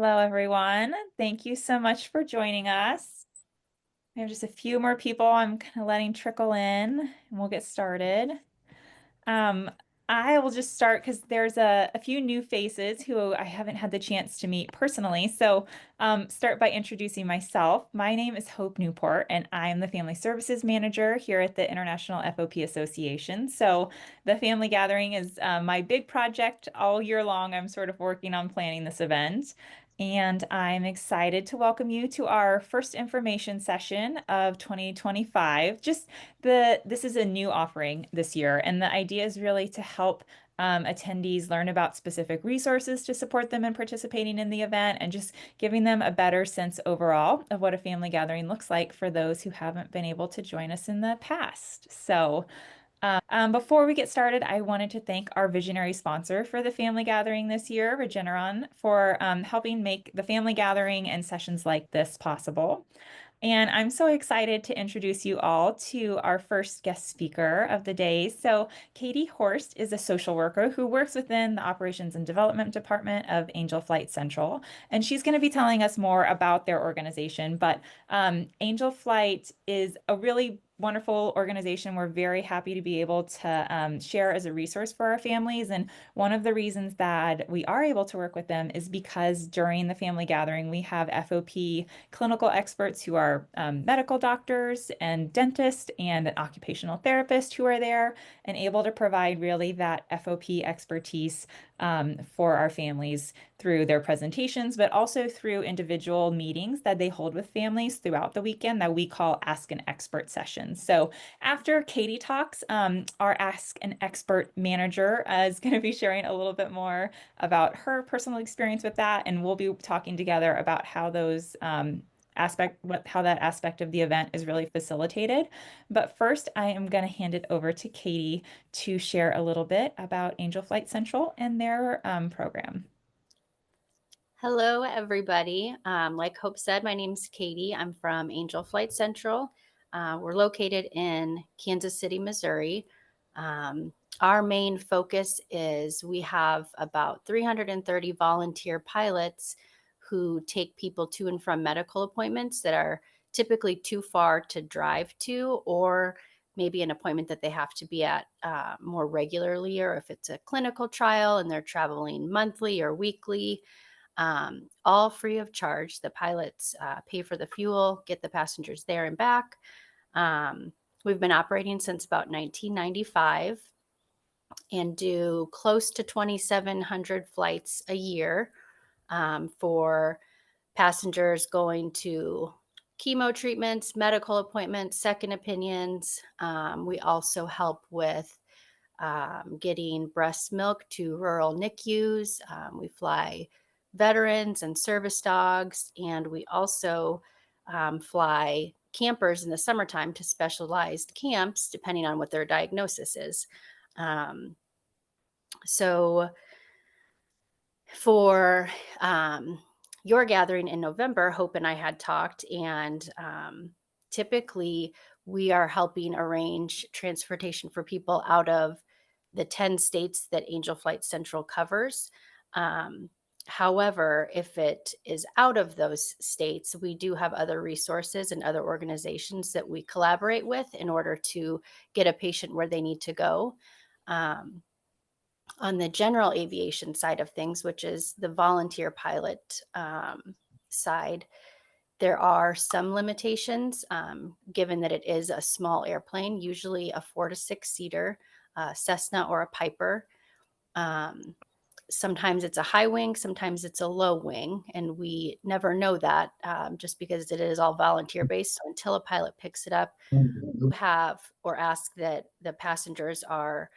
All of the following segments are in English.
Hello, everyone. Thank you so much for joining us. We have just a few more people I'm kind of letting trickle in, and we'll get started. Um, I will just start because there's a few new faces who I haven't had the chance to meet personally. So, start by introducing myself. My name is Hope Newport, and I am the Family Services Manager here at the International FOP Association. So, the family gathering is my big project all year long. I'm sort of working on planning this event. And I'm excited to welcome you to our first information session of 2025. This is a new offering this year, and the idea is really to help attendees learn about specific resources to support them in participating in the event and just giving them a better sense overall of what a family gathering looks like for those who haven't been able to join us in the past. Before we get started, I wanted to thank our visionary sponsor for the family gathering this year, Regeneron, for helping make the family gathering and sessions like this possible. And I'm so excited to introduce you all to our first guest speaker of the day. So, Katy Horst is a social worker who works within the Operations and Development Department of Angel Flight Central. And she's going to be telling us more about their organization. But Angel Flight is a really wonderful organization. We're very happy to be able to share as a resource for our families. And one of the reasons that we are able to work with them is because during the family gathering, we have FOP clinical experts who are medical doctors and dentists and an occupational therapist who are there and able to provide really that FOP expertise for our families through their presentations, but also through individual meetings that they hold with families throughout the weekend that we call Ask an Expert sessions. So after Katy talks, our Ask an Expert manager is going to be sharing a little bit more about her personal experience with that, and we'll be talking together about how those how that aspect of the event is really facilitated. But first, I am going to hand it over to Katy to share a little bit about Angel Flight Central and their program. Hello, everybody. Like Hope said, my name's Katy. I'm from Angel Flight Central. We're located in Kansas City, Missouri. Our main focus is we have about 330 volunteer pilots who take people to and from medical appointments that are typically too far to drive to, or maybe an appointment that they have to be at more regularly, or if it's a clinical trial and they're traveling monthly or weekly. All free of charge. The pilots pay for the fuel, get the passengers there and back. We've been operating since about 1995 and do close to 2,700 flights a year for passengers going to chemo treatments, medical appointments, second opinions. We also help with getting breast milk to rural NICUs. We fly veterans and service dogs, and we also fly campers in the summertime to specialized camps, depending on what their diagnosis is. So for your gathering in November, Hope and I had talked, and typically we are helping arrange transportation for people out of the 10 states that Angel Flight Central covers. However, if it is out of those states, we do have other resources and other organizations that we collaborate with in order to get a patient where they need to go. On the general aviation side of things, which is the volunteer pilot side, there are some limitations given that it is a small airplane, usually a 4 to 6 seater, Cessna or a Piper. Sometimes it's a high wing, sometimes it's a low wing, and we never know that just because it is all volunteer based. So until a pilot picks it up, you have or ask that the passengers are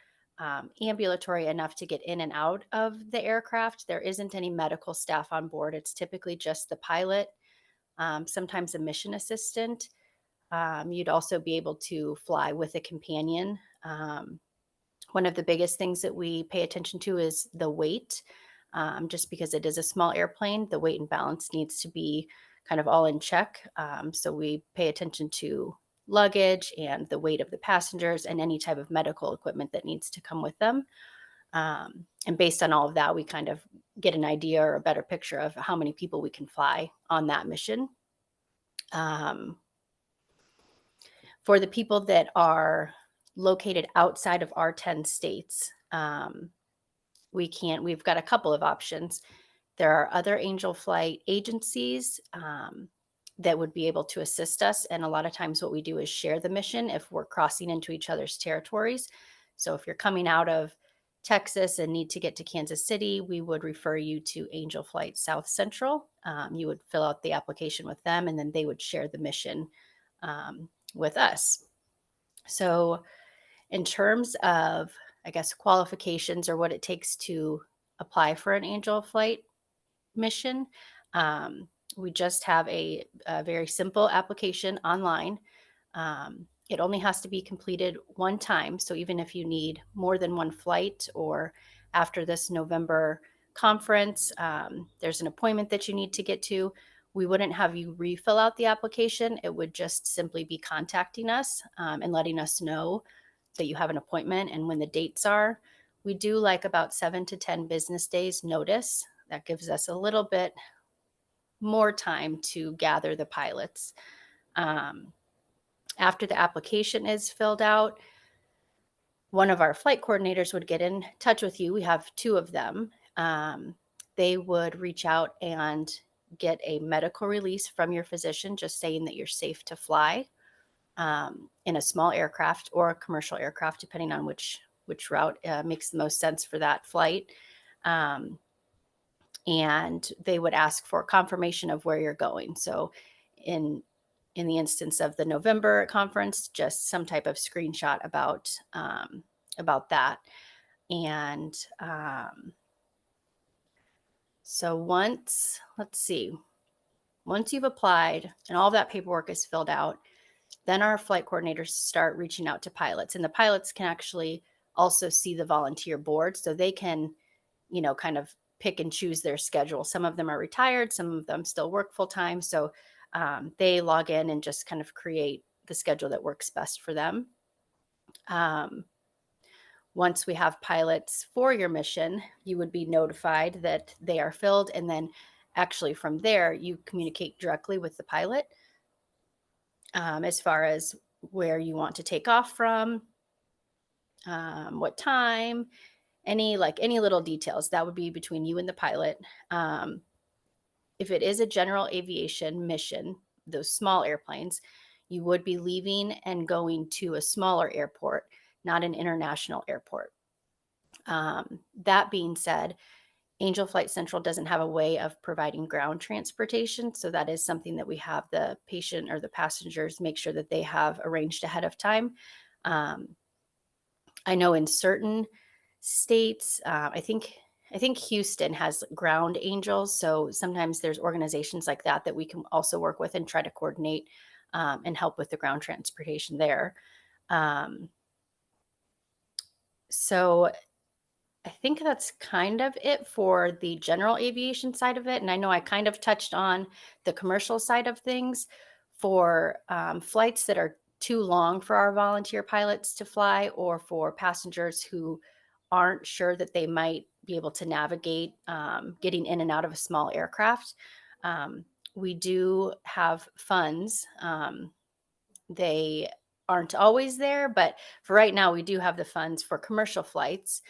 ambulatory enough to get in and out of the aircraft. There isn't any medical staff on board. It's typically just the pilot, sometimes a mission assistant. You'd also be able to fly with a companion. One of the biggest things that we pay attention to is the weight. Just because it is a small airplane, the weight and balance needs to be kind of all in check. So we pay attention to luggage and the weight of the passengers and any type of medical equipment that needs to come with them. And based on all of that, we kind of get an idea or a better picture of how many people we can fly on that mission. Um, for the people that are located outside of our 10 states, we've got a couple of options. There are other angel flight agencies that would be able to assist us. And a lot of times, what we do is share the mission if we're crossing into each other's territories. So, if you're coming out of Texas and need to get to Kansas City, we would refer you to Angel Flight South Central. You would fill out the application with them, and then they would share the mission with us. So, in terms of, I guess, qualifications or what it takes to apply for an angel flight mission, um, we just have a very simple application online. It only has to be completed one time. So even if you need more than one flight, or after this November conference, there's an appointment that you need to get to, we wouldn't have you refill out the application. It would just simply be contacting us and letting us know that you have an appointment and when the dates are. We do like about 7 to 10 business days notice. That gives us a little bit more time to gather the pilots. Um, After the application is filled out, one of our flight coordinators would get in touch with you. We have two of them. They would reach out and get a medical release from your physician, just saying that you're safe to fly in a small aircraft or a commercial aircraft, depending on which route makes the most sense for that flight. Um, and they would ask for confirmation of where you're going. So, in the instance of the November conference, just some type of screenshot about that. And so let's see, once you've applied and all that paperwork is filled out, then our flight coordinators start reaching out to pilots, and the pilots can actually also see the volunteer board, so they can, kind of pick and choose their schedule. Some of them are retired, some of them still work full time. So they log in and just kind of create the schedule that works best for them. Um, Once we have pilots for your mission, you would be notified that they are filled. And then actually from there, you communicate directly with the pilot as far as where you want to take off from, what time, any little details that would be between you and the pilot. If it is a general aviation mission, those small airplanes, you would be leaving and going to a smaller airport, not an international airport. That being said, Angel Flight Central doesn't have a way of providing ground transportation. So that is something that we have the patient or the passengers make sure that they have arranged ahead of time. I know in certain states, I think Houston has ground angels. So sometimes there's organizations like that that we can also work with and try to coordinate and help with the ground transportation there. Um, so I think that's kind of it for the general aviation side of it. And I know I kind of touched on the commercial side of things for flights that are too long for our volunteer pilots to fly, or for passengers who aren't sure that they might be able to navigate getting in and out of a small aircraft. Um, we do have funds. They aren't always there, but for right now, we do have the funds for commercial flights,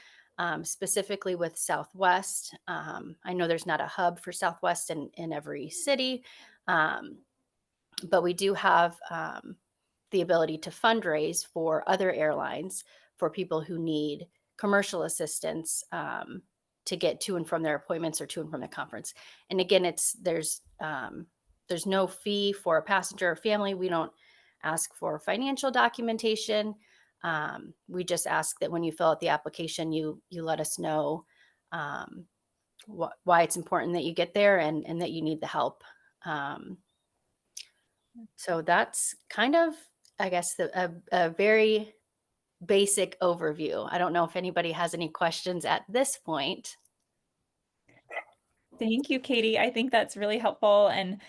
specifically with Southwest. I know there's not a hub for Southwest in every city, um, but we do have the ability to fundraise for other airlines for people who need commercial assistance to get to and from their appointments or to and from the conference. And again, there's no fee for a passenger or family. We don't ask for financial documentation. We just ask that when you fill out the application, you let us know um, why it's important that you get there, and that you need the help. So that's kind of, I guess, a very basic overview. I don't know if anybody has any questions at this point. Thank you, Katie. I think that's really helpful. And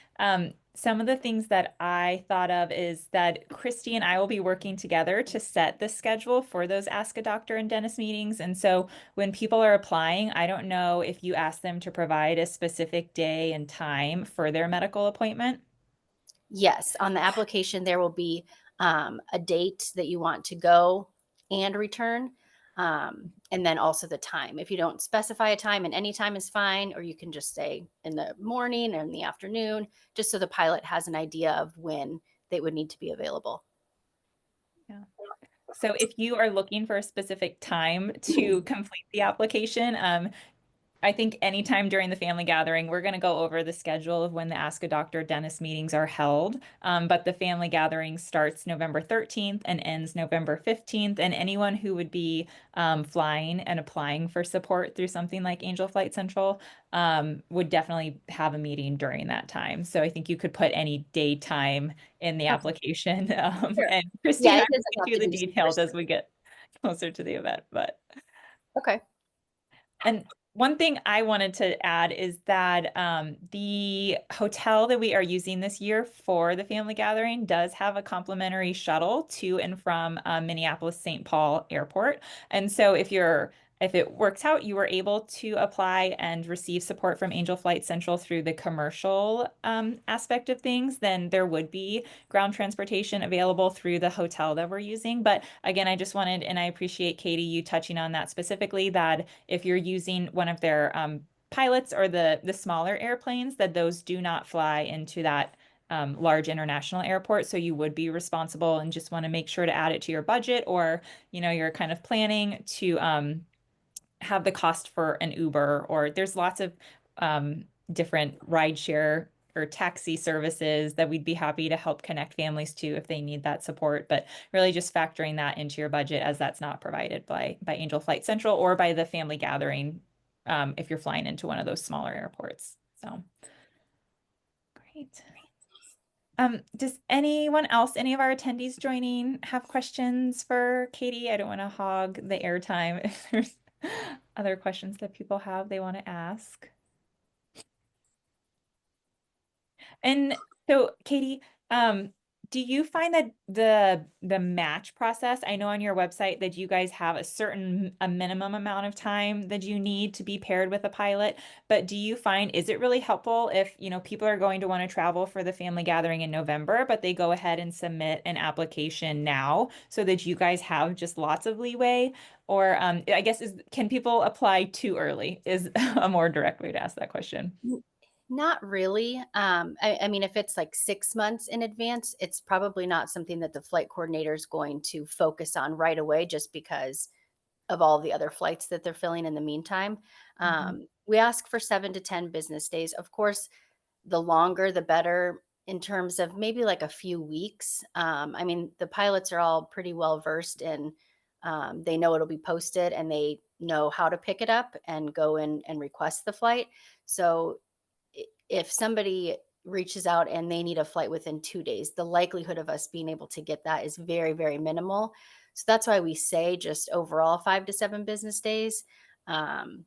some of the things that I thought of is that Kristi and I will be working together to set the schedule for those Ask a Doctor and Dentist meetings. And so when people are applying, I don't know if you ask them to provide a specific day and time for their medical appointment. Yes, on the application, there will be a date that you want to go and return, and then also the time. If you don't specify a time, and any time is fine, or you can just say in the morning or in the afternoon, just so the pilot has an idea of when they would need to be available. Yeah. So if you are looking for a specific time to complete the application, I think anytime during the family gathering, we're going to go over the schedule of when the Ask a Doctor Dentist meetings are held. But the family gathering starts November 13th and ends November 15th. And anyone who would be flying and applying for support through something like Angel Flight Central would definitely have a meeting during that time. So I think you could put any daytime in the Okay, application. sure. And Christy Yeah, and I it will doesn't get have you to the be super details as we strict. get closer to the event. But Okay. and one thing I wanted to add is that the hotel that we are using this year for the family gathering does have a complimentary shuttle to and from Minneapolis St. Paul Airport. And so if it works out, you are able to apply and receive support from Angel Flight Central through the commercial aspect of things, then there would be ground transportation available through the hotel that we're using. But again, I just wanted, and I appreciate Katie, you touching on that specifically, that if you're using one of their pilots or the smaller airplanes, that those do not fly into that large international airport. So you would be responsible and just want to make sure to add it to your budget, or you're kind of planning to have the cost for an Uber, or there's lots of different rideshare or taxi services that we'd be happy to help connect families to if they need that support. But really just factoring that into your budget, as that's not provided by Angel Flight Central or by the family gathering if you're flying into one of those smaller airports. So great. Does anyone else, any of our attendees joining, have questions for Katie? I don't want to hog the airtime if there's other questions that people have they want to ask. And so, Katie, do you find that the match process, I know on your website that you guys have a minimum amount of time that you need to be paired with a pilot, but do you find is it really helpful if, people are going to want to travel for the family gathering in November, but they go ahead and submit an application now so that you guys have just lots of leeway? Or I guess can people apply too early is a more direct way to ask that question. Not really. I mean, if it's like 6 months in advance, it's probably not something that the flight coordinator is going to focus on right away just because of all the other flights that they're filling in the meantime. Mhm. We ask for 7 to 10 business days. Of course, the longer, the better in terms of maybe like a few weeks. I mean, the pilots are all pretty well versed in, they know it'll be posted and they know how to pick it up and go in and request the flight. So if somebody reaches out and they need a flight within 2 days, the likelihood of us being able to get that is very, very minimal. So that's why we say just overall 5 to 7 business days. Um,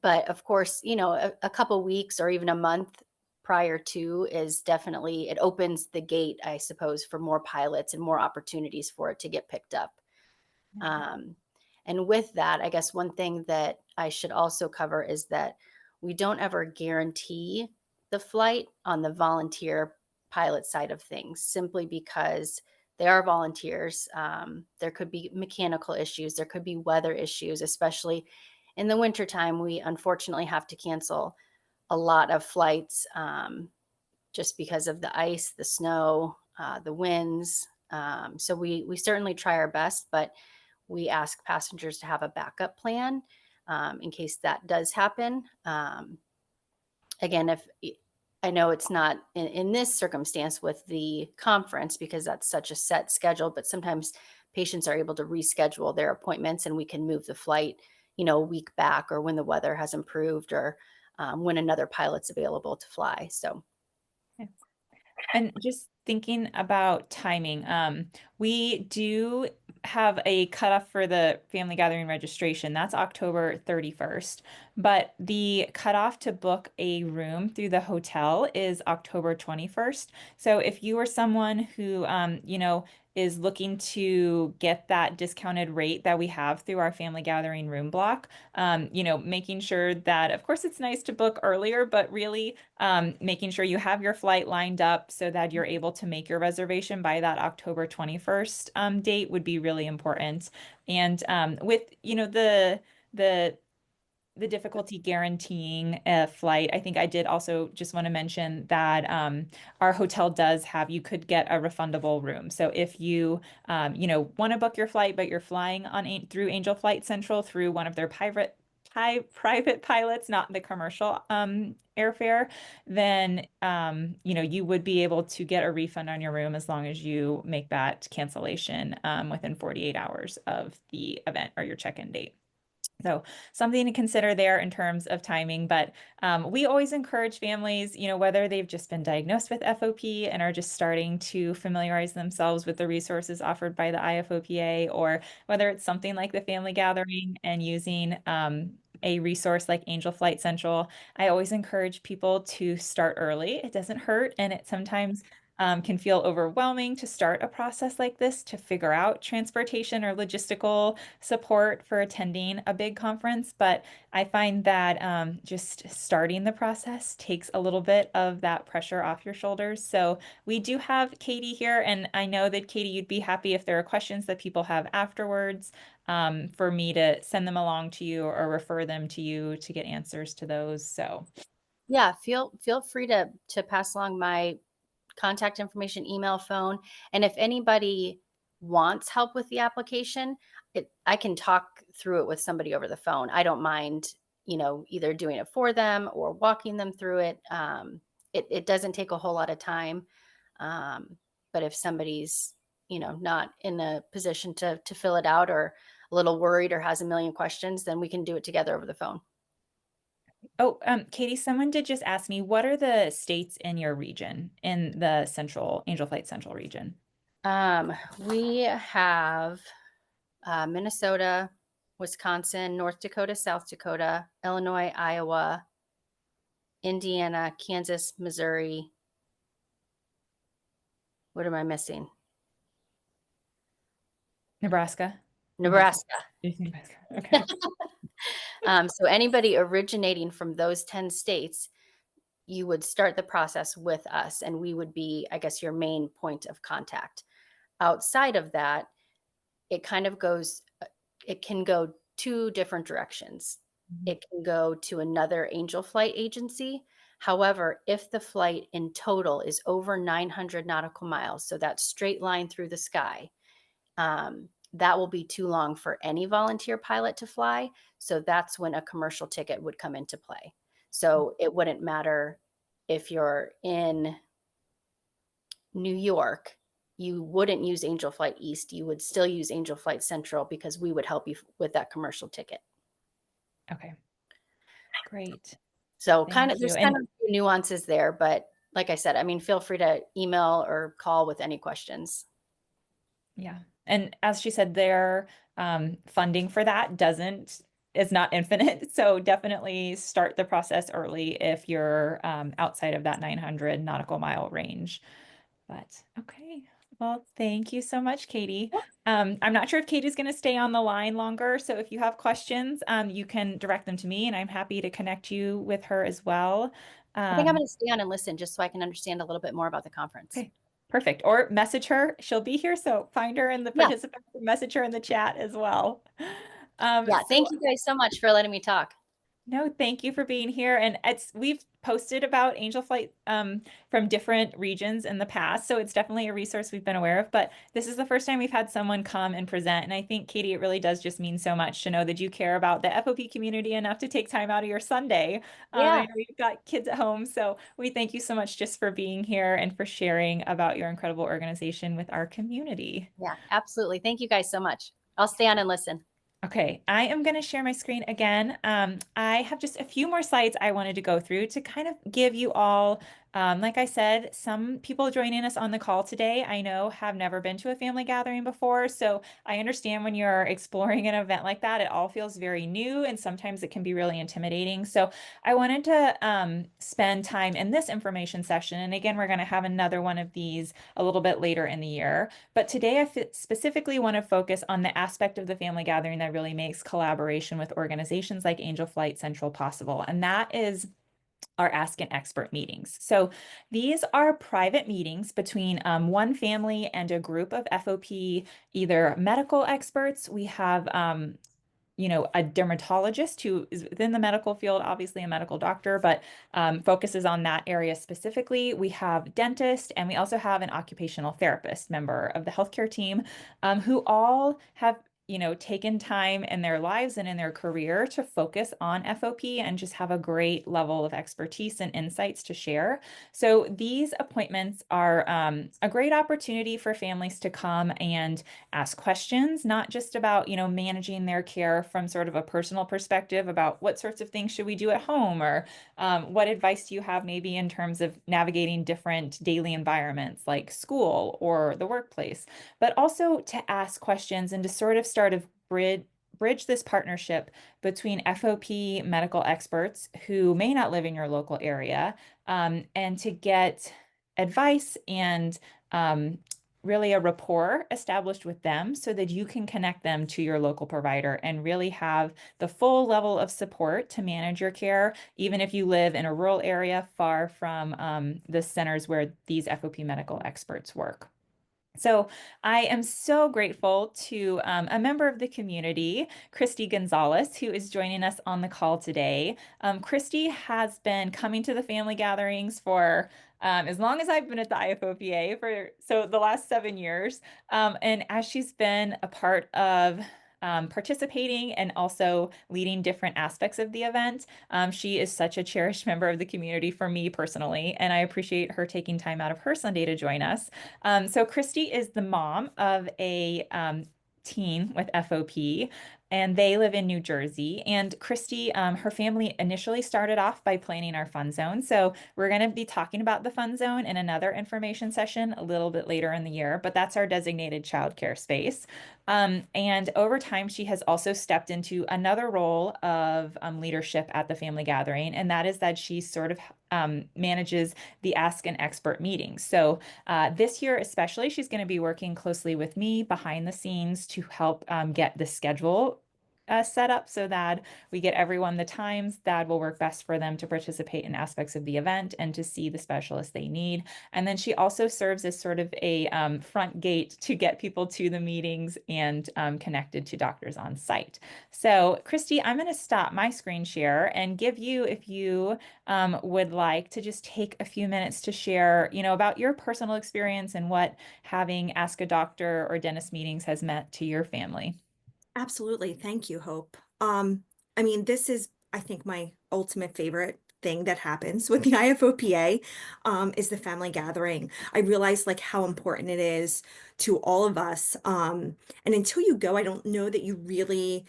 but of course, a couple weeks or even a month prior to is definitely, it opens the gate, I suppose, for more pilots and more opportunities for it to get picked up. Um, and with that, I guess one thing that I should also cover is that we don't ever guarantee the flight on the volunteer pilot side of things, simply because they are volunteers. There could be mechanical issues, there could be weather issues, especially in the wintertime. We unfortunately have to cancel a lot of flights just because of the ice, the snow, the winds. So we certainly try our best, but we ask passengers to have a backup plan in case that does happen. Again, if I know it's not in this circumstance with the conference because that's such a set schedule, but sometimes patients are able to reschedule their appointments and we can move the flight, a week back, or when the weather has improved, or when another pilot's available to fly. So, And just thinking about timing, we do have a cutoff for the family gathering registration. That's October 31st. But the cutoff to book a room through the hotel is October 21st. So if you are someone who, is looking to get that discounted rate that we have through our family gathering room block, making sure that, of course, it's nice to book earlier, but really making sure you have your flight lined up so that you're able to make your reservation by that October 21st date would be really important. And with, the the difficulty guaranteeing a flight, I think I did also just want to mention that our hotel does have, you could get a refundable room. So if you, want to book your flight, but you're flying through Angel Flight Central through one of their private pilots, not the commercial airfare, then, you would be able to get a refund on your room as long as you make that cancellation within 48 hours of the event or your check-in date. So something to consider there in terms of timing, but we always encourage families, whether they've just been diagnosed with FOP and are just starting to familiarize themselves with the resources offered by the IFOPA, or whether it's something like the family gathering and using a resource like Angel Flight Central. I always encourage people to start early. It doesn't hurt, and it sometimes can feel overwhelming to start a process like this to figure out transportation or logistical support for attending a big conference, but I find that just starting the process takes a little bit of that pressure off your shoulders. So we do have Katy here, and I know that Katy, you'd be happy if there are questions that people have afterwards, for me to send them along to you or refer them to you to get answers to those. So, Yeah, feel free to pass along my contact information, email, phone, and if anybody wants help with the application, I can talk through it with somebody over the phone. I don't mind, either doing it for them or walking them through it. It doesn't take a whole lot of time, but if somebody's not in a position to fill it out or a little worried or has a million questions, then we can do it together over the phone. oh, Katy, someone did just ask me, what are the states in your region, in the Central Angel Flight Central region? We have Minnesota, Wisconsin, North Dakota, South Dakota, Illinois, Iowa, Indiana, Kansas, Missouri. What am I missing? Nebraska? Did you say, Nebraska. did you say Nebraska? Okay. So anybody originating from those 10 states, you would start the process with us, and we would be, I guess, your main point of contact. Outside of that, it kind of goes, it can go two different directions. Mhm. It can go to another angel flight agency. However, if the flight in total is over 900 nautical miles, so that straight line through the sky, that will be too long for any volunteer pilot to fly. So that's when a commercial ticket would come into play. So it wouldn't matter if you're in New York, you wouldn't use Angel Flight East. You would still use Angel Flight Central because we would help you with that commercial ticket. Okay, great. So kind Thank of you. there's kind And of nuances there, but like I said, I mean, feel free to email or call with any questions. yeah, and as she said, their funding for that doesn't is not infinite. So definitely start the process early if you're outside of that 900 nautical mile range. But okay. Well, thank you so much, Katy. I'm not sure if Katie's going to stay on the line longer. So if you have questions, you can direct them to me, and I'm happy to connect you with her as well. I think I'm Um, going to stay on and listen just so I can understand a little bit more about the conference. okay, perfect. Or message her. She'll be here. So find her in the Yeah. participants, message her in the chat as well. Yeah. So Thank you guys so much for letting me talk. no, thank you for being here. And we've posted about Angel Flight from different regions in the past, so it's definitely a resource we've been aware of. But this is the first time we've had someone come and present, and I think, Katy, it really does just mean so much to know that you care about the FOP community enough to take time out of your Sunday. I Yeah. know you've got kids at home, so we thank you so much just for being here and for sharing about your incredible organization with our community. Yeah. Absolutely. Thank you guys so much. I'll stay on and listen. Okay, I am going to share my screen again. I have just a few more slides I wanted to go through to kind of give you all Like I said, some people joining us on the call today, I know have never been to a family gathering before. So I understand when you're exploring an event like that, it all feels very new and sometimes it can be really intimidating. So I wanted to spend time in this information session. And again, we're going to have another one of these a little bit later in the year. But today I specifically want to focus on the aspect of the family gathering that really makes collaboration with organizations like Angel Flight Central possible. And that is our Ask an Expert meetings. So these are private meetings between one family and a group of FOP, either medical experts. We have a dermatologist who is within the medical field, obviously a medical doctor, but focuses on that area specifically. We have dentist, and we also have an occupational therapist member of the healthcare team, who all have taken time in their lives and in their career to focus on FOP and just have a great level of expertise and insights to share. So these appointments are a great opportunity for families to come and ask questions, not just about, managing their care from sort of a personal perspective about what sorts of things should we do at home, or what advice do you have maybe in terms of navigating different daily environments like school or the workplace, but also to ask questions and to sort of start a bridge this partnership between FOP medical experts who may not live in your local area, and to get advice and really a rapport established with them so that you can connect them to your local provider and really have the full level of support to manage your care, even if you live in a rural area far from the centers where these FOP medical experts work. So I am so grateful to a member of the community, Kristi Gonzales, who is joining us on the call today. Kristi has been coming to the family gatherings for as long as I've been at the IFOPA, for so the last 7 years. And as she's been a part of participating and also leading different aspects of the event, she is such a cherished member of the community for me personally, and I appreciate her taking time out of her Sunday to join us. So Kristi is the mom of a teen with FOP, and they live in New Jersey. And Kristi, her family initially started off by planning our fun zone. So we're going to be talking about the fun zone in another information session a little bit later in the year, but that's our designated childcare space. And over time, she has also stepped into another role of leadership at the family gathering, and that is that she sort of manages the Ask an Expert meetings. So this year, especially, she's going to be working closely with me behind the scenes to help get the schedule set up so that we get everyone the times that will work best for them to participate in aspects of the event and to see the specialists they need. And then she also serves as sort of a front gate to get people to the meetings and connected to doctors on site. So, Kristi, I'm going to stop my screen share and give you, if you would like to just take a few minutes to share, about your personal experience and what having Ask a Doctor or dentist meetings has meant to your family. Absolutely. Thank you, Hope. I mean, this is, I think, my ultimate favorite thing that happens with the IFOPA, is the family gathering. I realize like how important it is to all of us. And until you go, I don't know that you really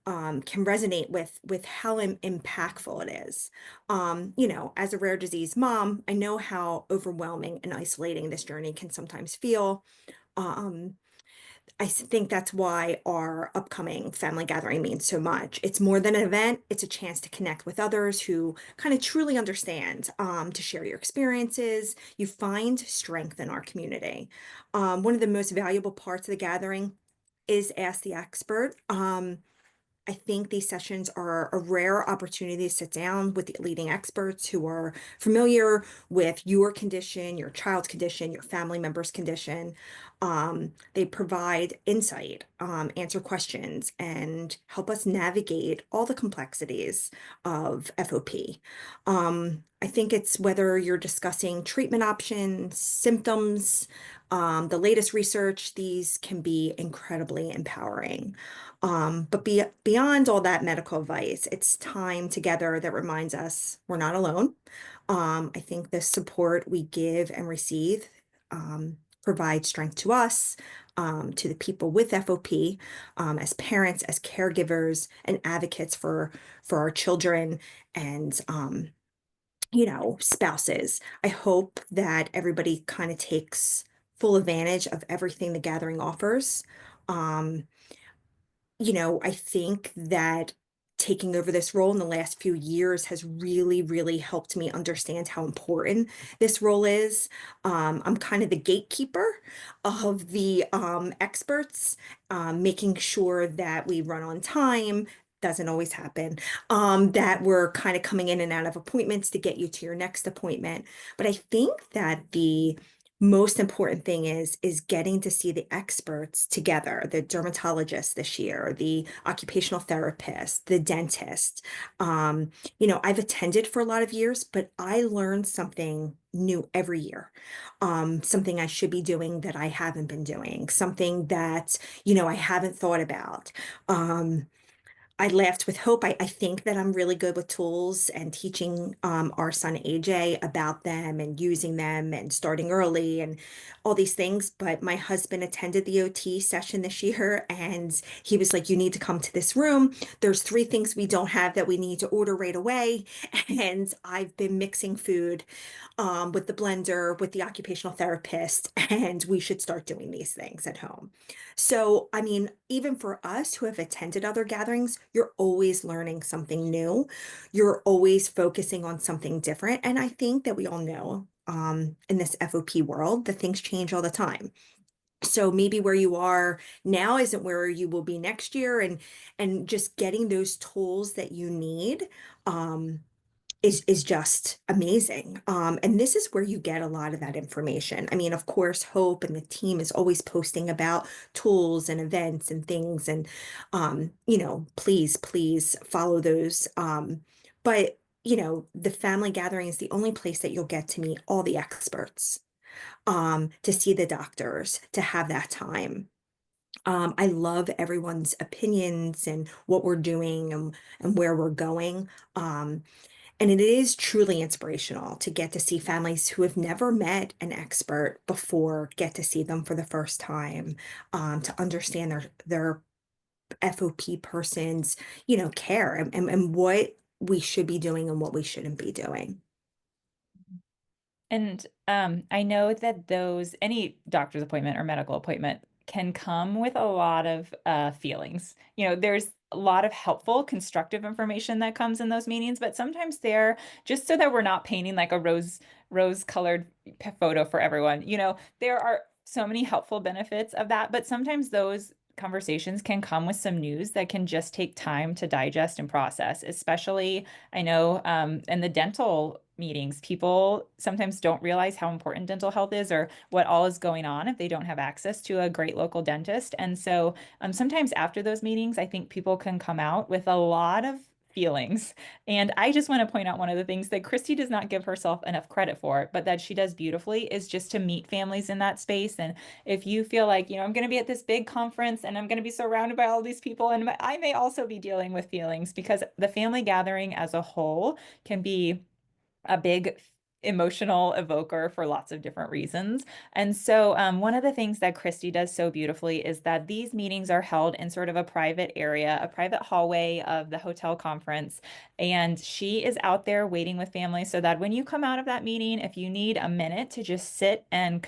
can resonate with how impactful it is. As a rare disease mom, I know how overwhelming and isolating this journey can sometimes feel. Um, think that's why our upcoming family gathering means so much. It's more than an event, it's a chance to connect with others who kind of truly understand, to share your experiences. You find strength in our community. One of the most valuable parts of the gathering is Ask the Expert. I think these sessions are a rare opportunity to sit down with the leading experts who are familiar with your condition, your child's condition, your family member's condition. They provide insight, answer questions, and help us navigate all the complexities of FOP. I think it's whether you're discussing treatment options, symptoms, the latest research, these can be incredibly empowering. But beyond all that medical advice, it's time together that reminds us we're not alone. I think the support we give and receive provides strength to us, to the people with FOP, as parents, as caregivers, and advocates for our children. And spouses. I hope that everybody kind of takes full advantage of everything the gathering offers. Um, I think that taking over this role in the last few years has really, really helped me understand how important this role is. I'm kind of the gatekeeper of the experts, making sure that we run on time. Doesn't always happen. That we're kind of coming in and out of appointments to get you to your next appointment. But I think that the most important thing is getting to see the experts together, the dermatologist this year, the occupational therapist, the dentist. I've attended for a lot of years, but I learned something new every year. Something I should be doing that I haven't been doing, something that I haven't thought about. I laughed with hope. I think that I'm really good with tools and teaching our son AJ about them and using them and starting early and all these things. But my husband attended the OT session this year and he was like, "You need to come to this room. There's 3 things we don't have that we need to order right away." And I've been mixing food with the blender, with the occupational therapist, and we should start doing these things at home. So, I mean, even for us who have attended other gatherings, you're always learning something new. You're always focusing on something different. And I think that we all know in this FOP world that things change all the time. So maybe where you are now isn't where you will be next year, and just getting those tools that you need um, is just amazing. And this is where you get a lot of that information. I mean, of course, Hope and the team is always posting about tools and events and things, and please follow those. But the family gathering is the only place that you'll get to meet all the experts, to see the doctors, to have that time. I love everyone's opinions and what we're doing and where we're going. And it is truly inspirational to get to see families who have never met an expert before, get to see them for the first time, to understand their FOP person's, care and what we should be doing and what we shouldn't be doing. And I know that any doctor's appointment or medical appointment can come with a lot of feelings. There's a lot of helpful, constructive information that comes in those meetings, but sometimes they're just so that we're not painting like a rose-colored photo for everyone. There are so many helpful benefits of that, but sometimes those conversations can come with some news that can just take time to digest and process, especially I know in the dental meetings, people sometimes don't realize how important dental health is or what all is going on if they don't have access to a great local dentist. And so sometimes after those meetings, I think people can come out with a lot of feelings. And I just want to point out one of the things that Kristi does not give herself enough credit for, but that she does beautifully is just to meet families in that space. And if you feel like, I'm going to be at this big conference and I'm going to be surrounded by all these people, and I may also be dealing with feelings because the family gathering as a whole can be a big emotional evoker for lots of different reasons. And so one of the things that Kristi does so beautifully is that these meetings are held in sort of a private area, a private hallway of the hotel conference. And she is out there waiting with families so that when you come out of that meeting, if you need a minute to just sit and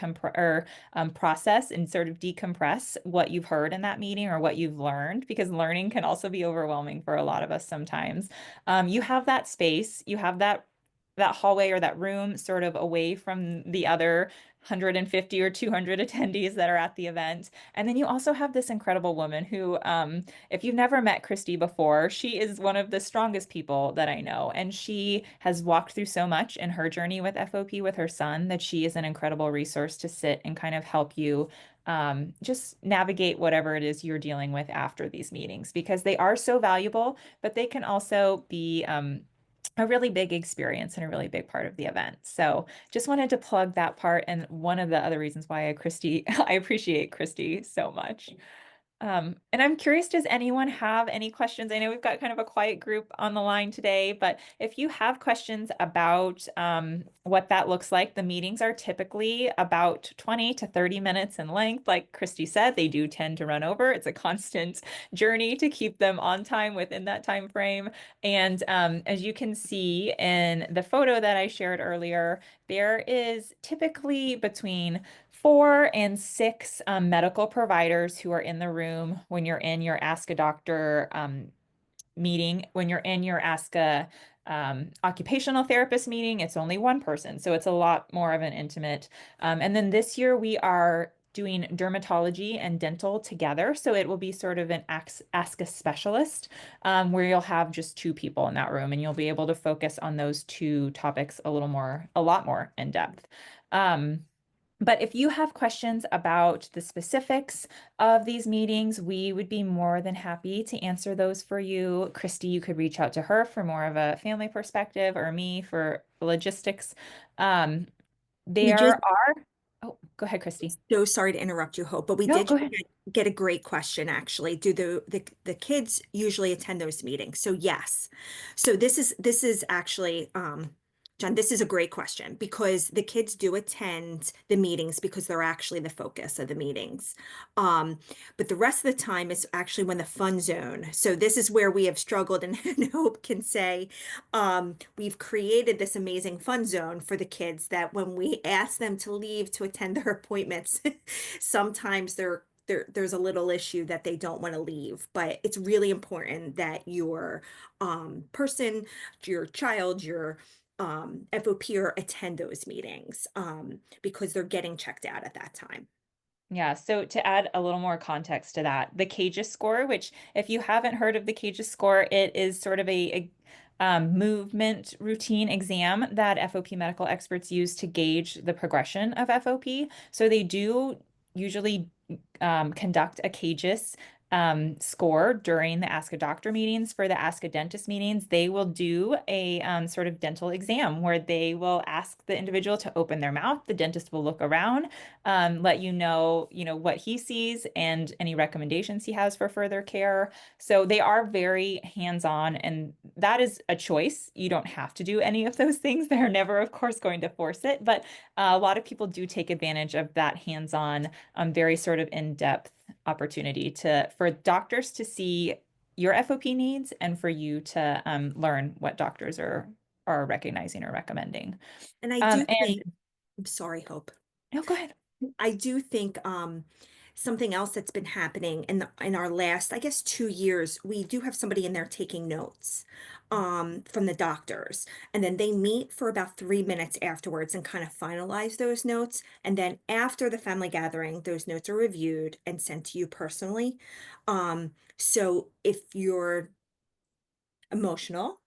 process and sort of decompress what you've heard in that meeting or what you've learned, because learning can also be overwhelming for a lot of us sometimes. You have that space, you have that hallway or that room sort of away from the other 150 or 200 attendees that are at the event. And then you also have this incredible woman who, if you've never met Kristi before, she is one of the strongest people that I know. And she has walked through so much in her journey with FOP with her son that she is an incredible resource to sit and kind of help you just navigate whatever it is you're dealing with after these meetings, because they are so valuable, but they can also be a really big experience and a really big part of the event. So just wanted to plug that part. And one of the other reasons why I appreciate Kristi so much. And I'm curious, does anyone have any questions? I know we've got kind of a quiet group on the line today, but if you have questions about what that looks like, the meetings are typically about 20 to 30 minutes in length. Like Kristi said, they do tend to run over. It's a constant journey to keep them on time within that time frame. And as you can see in the photo that I shared earlier, there is typically between 4 and 6 medical providers who are in the room when you're in your Ask a Doctor meeting. When you're in your Ask a occupational therapist meeting, it's only one person. So it's a lot more of an intimate. And then this year we are doing dermatology and dental together. So it will be sort of an ask a specialist where you'll have just 2 people in that room and you'll be able to focus on those 2 topics a lot more in depth. But if you have questions about the specifics of these meetings, we would be more than happy to answer those for you. Kristi, you could reach out to her for more of a family perspective or me for logistics. Um, We there just are, oh, go ahead, Kristi. So sorry to interrupt you, Hope, but we No, did go ahead. get a great question actually. Do the kids usually attend those meetings? So yes. So this is actually John, this is a great question because the kids do attend the meetings because they're actually the focus of the meetings. Um, but the rest of the time is actually when the fun zone. So this is where we have struggled and Hope can say we've created this amazing fun zone for the kids that when we ask them to leave to attend their appointments, sometimes there's a little issue that they don't want to leave. But it's really important that your person, your child, your FOPer attend those meetings because they're getting checked out at that time. Yeah, so to add a little more context to that, the CAGES score, which if you haven't heard of the CAGES score, it is sort of a movement routine exam that FOP medical experts use to gauge the progression of FOP. So they do usually conduct a CAGES score during the Ask a Doctor meetings. For the Ask a Dentist meetings, they will do a sort of dental exam where they will ask the individual to open their mouth. The dentist will look around, let you know, what he sees and any recommendations he has for further care. So they are very hands-on, and that is a choice. You don't have to do any of those things. They're never, of course, going to force it, but a lot of people do take advantage of that hands-on, very sort of in-depth opportunity to for doctors to see your FOP needs and for you to learn what doctors are recognizing or recommending. And I do think, And I'm sorry, Hope. oh, go ahead. I do think something else that's been happening in our last, I guess, 2 years, we do have somebody in there taking notes from the doctors. And then they meet for about 3 minutes afterwards and kind of finalize those notes. And then after the family gathering, those notes are reviewed and sent to you personally. So if you're emotional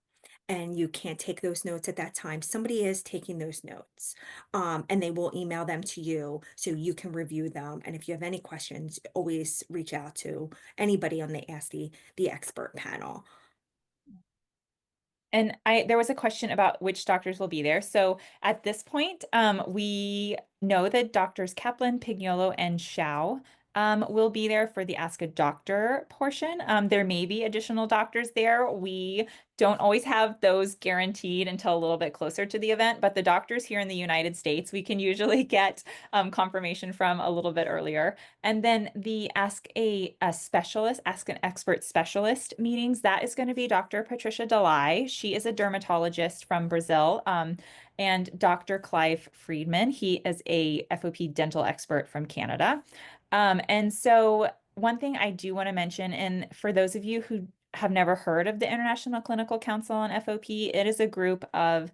and you can't take those notes at that time, somebody is taking those notes. And they will email them to you so you can review them. And if you have any questions, always reach out to anybody on the Ask the Expert panel. And there was a question about which doctors will be there. So at this point, we know that doctors Kaplan, Pignolo, and Shao will be there for the Ask a Doctor portion. There may be additional doctors there. We don't always have those guaranteed until a little bit closer to the event, but the doctors here in the United States, we can usually get confirmation from a little bit earlier. And then the Ask an Expert specialist meetings, that is going to be Dr. Patricia Delay. She is a dermatologist from Brazil. And Dr. Clive Friedman, he is a FOP dental expert from Canada. And so one thing I do want to mention, and for those of you who have never heard of the International Clinical Council on FOP, it is a group of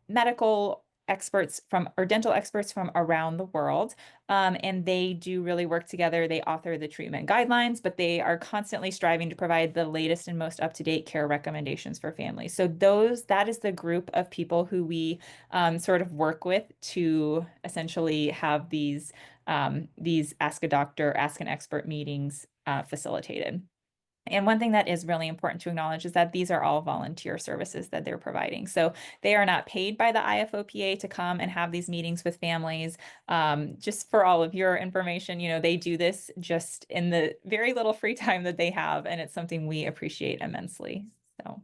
medical experts from or dental experts from around the world. And they do really work together. They author the treatment guidelines, but they are constantly striving to provide the latest and most up-to-date care recommendations for families. So that is the group of people who we sort of work with to essentially have these Ask a Doctor, Ask an Expert meetings facilitated. And one thing that is really important to acknowledge is that these are all volunteer services that they're providing. So they are not paid by the IFOPA to come and have these meetings with families. Just for all of your information, they do this just in the very little free time that they have, and it's something we appreciate immensely. So.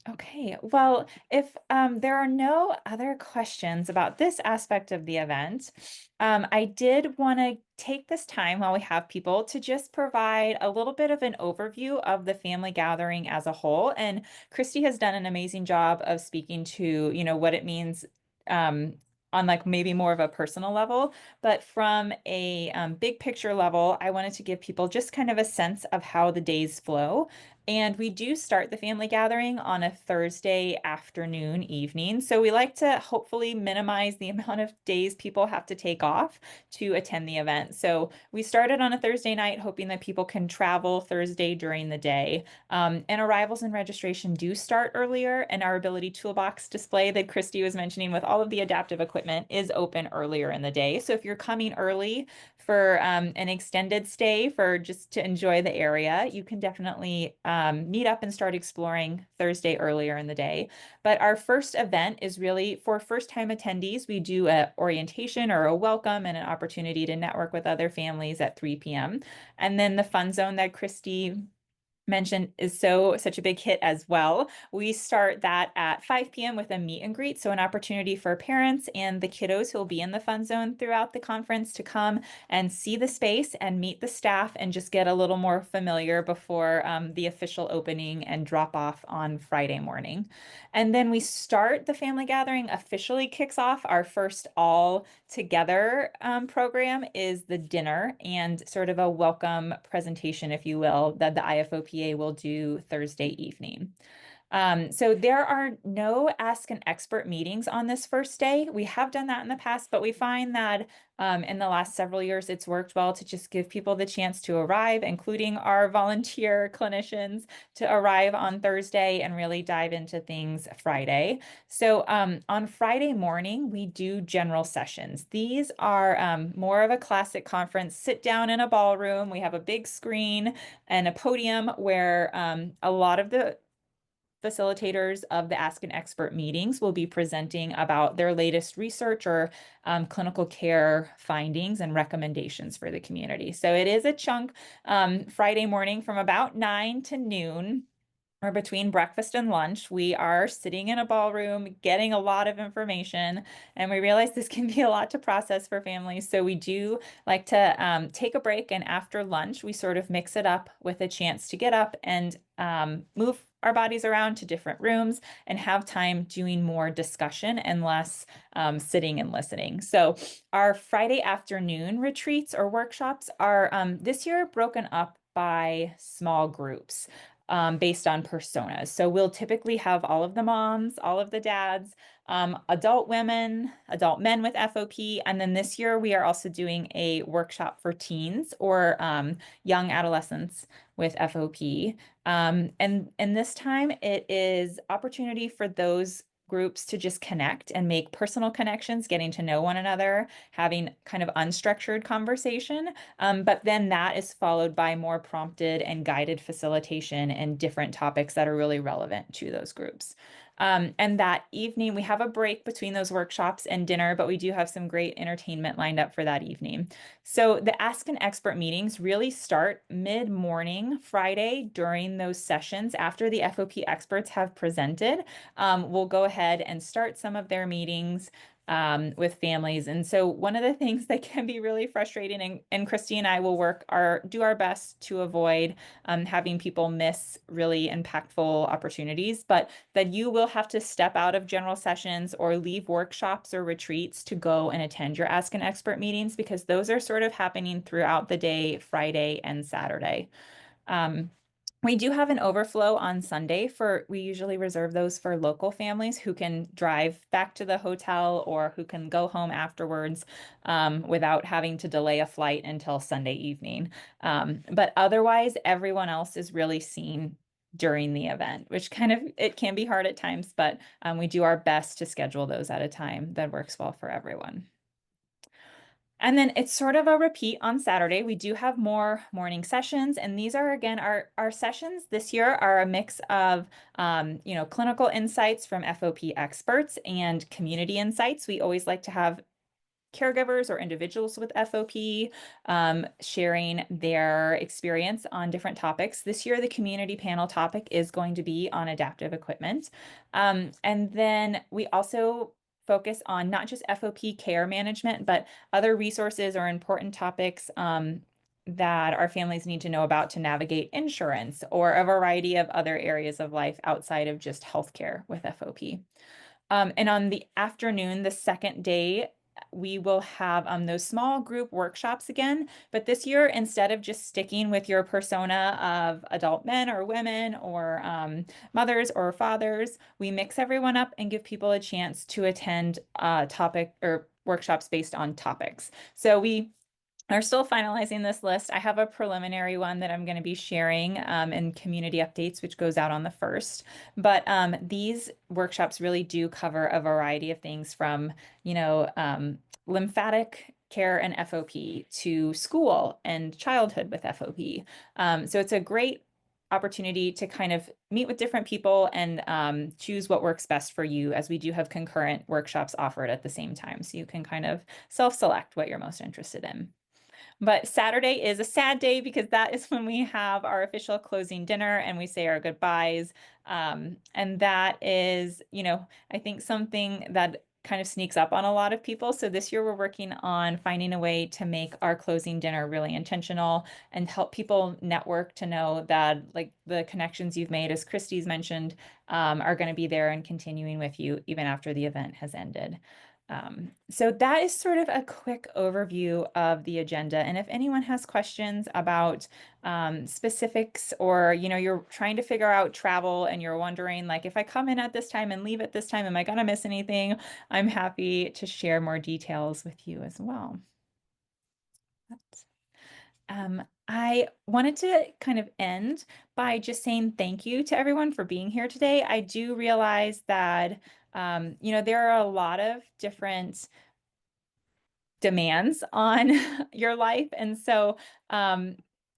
Okay, well, if there are no other questions about this aspect of the event, I did want to take this time while we have people to just provide a little bit of an overview of the family gathering as a whole. And Kristi has done an amazing job of speaking to, what it means on like maybe more of a personal level. But from a big picture level, I wanted to give people just kind of a sense of how the days flow. And we do start the family gathering on a Thursday afternoon, evening. So we like to hopefully minimize the amount of days people have to take off to attend the event. So we started on a Thursday night, hoping that people can travel Thursday during the day. And arrivals and registration do start earlier, and our ability toolbox display that Kristi was mentioning with all of the adaptive equipment is open earlier in the day. So if you're coming early for an extended stay for just to enjoy the area, you can definitely meet up and start exploring Thursday earlier in the day. But our first event is really for first-time attendees. We do a orientation or a welcome and an opportunity to network with other families at 3 p.m. And then the fun zone that Kristi mentioned is such a big hit as well. We start that at 5 p.m. with a meet and greet, so an opportunity for parents and the kiddos who will be in the fun zone throughout the conference to come and see the space and meet the staff and just get a little more familiar before the official opening and drop off on Friday morning. And then we start the family gathering, officially kicks off our first all together program is the dinner and sort of a welcome presentation, if you will, that the IFOPA will do Thursday evening. So there are no Ask an Expert meetings on this first day. We have done that in the past, but we find that in the last several years, it's worked well to just give people the chance to arrive, including our volunteer clinicians, to arrive on Thursday and really dive into things Friday. So on Friday morning, we do general sessions. These are more of a classic conference, sit down in a ballroom. We have a big screen and a podium where a lot of the facilitators of the Ask an Expert meetings will be presenting about their latest research or clinical care findings and recommendations for the community. So it is a chunk Friday morning from about 9 to noon, or between breakfast and lunch. We are sitting in a ballroom, getting a lot of information, and we realize this can be a lot to process for families. So we do like to take a break, and after lunch, we sort of mix it up with a chance to get up and move our bodies around to different rooms and have time doing more discussion and less sitting and listening. So our Friday afternoon retreats or workshops are this year broken up by small groups based on personas. So we'll typically have all of the moms, all of the dads, adult women, adult men with FOP. And then this year we are also doing a workshop for teens or young adolescents with FOP. And this time it is opportunity for those groups to just connect and make personal connections, getting to know one another, having kind of unstructured conversation. But then that is followed by more prompted and guided facilitation and different topics that are really relevant to those groups. And that evening, we have a break between those workshops and dinner, but we do have some great entertainment lined up for that evening. So the Ask an Expert meetings really start mid-morning Friday during those sessions after the FOP experts have presented. We'll go ahead and start some of their meetings with families. And so one of the things that can be really frustrating, and Kristi and I will do our best to avoid having people miss really impactful opportunities, but that you will have to step out of general sessions or leave workshops or retreats to go and attend your Ask an Expert meetings, because those are sort of happening throughout the day, Friday and Saturday. We do have an overflow on Sunday we usually reserve those for local families who can drive back to the hotel or who can go home afterwards without having to delay a flight until Sunday evening. But otherwise, everyone else is really seen during the event, which it can be hard at times, but we do our best to schedule those at a time that works well for everyone. And then it's sort of a repeat on Saturday. We do have more morning sessions, and these are again our sessions this year are a mix of clinical insights from FOP experts and community insights. We always like to have caregivers or individuals with FOP sharing their experience on different topics. This year, the community panel topic is going to be on adaptive equipment. And then we also focus on not just FOP care management, but other resources or important topics that our families need to know about to navigate insurance or a variety of other areas of life outside of just healthcare with FOP. And on the afternoon, the second day, we will have those small group workshops again. But this year, instead of just sticking with your persona of adult men or women or mothers or fathers, we mix everyone up and give people a chance to attend topic or workshops based on topics. So we are still finalizing this list. I have a preliminary one that I'm going to be sharing in community updates, which goes out on the 1st. But these workshops really do cover a variety of things from, lymphatic care and FOP to school and childhood with FOP. So it's a great opportunity to kind of meet with different people and choose what works best for you, as we do have concurrent workshops offered at the same time. So you can kind of self-select what you're most interested in. But Saturday is a sad day because that is when we have our official closing dinner and we say our goodbyes. And that is, I think something that kind of sneaks up on a lot of people. So this year we're working on finding a way to make our closing dinner really intentional and help people network to know that like the connections you've made, as Kristi's mentioned, are going to be there and continuing with you even after the event has ended. So that is sort of a quick overview of the agenda. And if anyone has questions about specifics, or you're trying to figure out travel and you're wondering, like, if I come in at this time and leave at this time, am I going to miss anything? I'm happy to share more details with you as well. I wanted to kind of end by just saying thank you to everyone for being here today. I do realize that there are a lot of different demands on your life. And so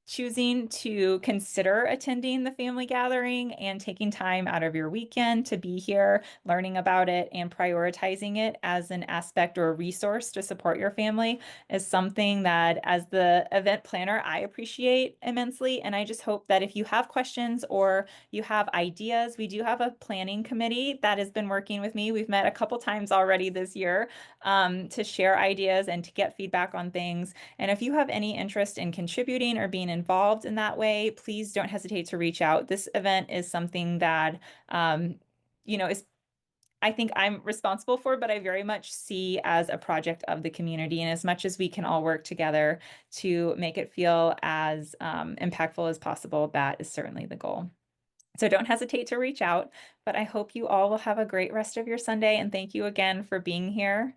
choosing to consider attending the family gathering and taking time out of your weekend to be here, learning about it and prioritizing it as an aspect or a resource to support your family is something that, as the event planner, I appreciate immensely. And I just hope that if you have questions or you have ideas, we do have a planning committee that has been working with me. We've met a couple times already this year to share ideas and to get feedback on things. And if you have any interest in contributing or being involved in that way, please don't hesitate to reach out. This event is something that, is I think I'm responsible for, but I very much see as a project of the community. And as much as we can all work together to make it feel as impactful as possible, that is certainly the goal. So don't hesitate to reach out, but I hope you all will have a great rest of your Sunday. And thank you again for being here.